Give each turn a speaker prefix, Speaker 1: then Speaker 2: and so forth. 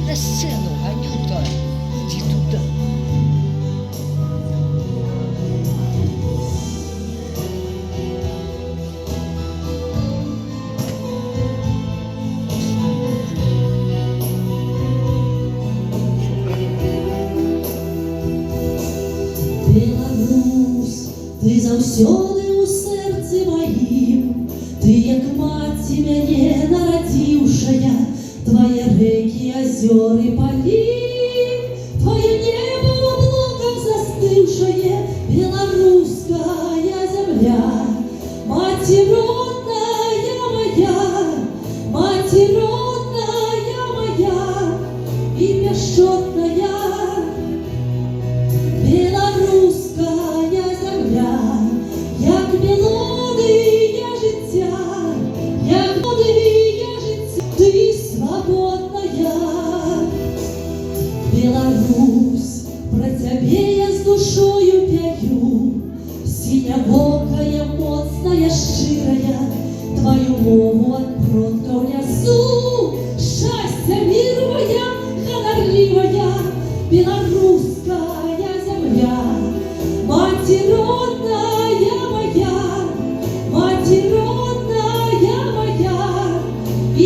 Speaker 1: на сцену, Анюта, иди туда.
Speaker 2: Білорусь, ти завсёды у серці моїм, ти як маці мяне нарадзіўшая, твои реки, озёры, поли, твое небо облаком застывшее, белорусская земля, мать родная моя, мать родная моя и бесчетная. Белорусская земля, як мелодія життя, як мелодія життя, ти свободная. Беларусь, про тебе я с душою пяю, синявокая, моцная, шчырая, твою мову от продкаў нясу. Счастья, мир моя, ханарливая, белорусская земля, мать родная моя, мать родная моя, и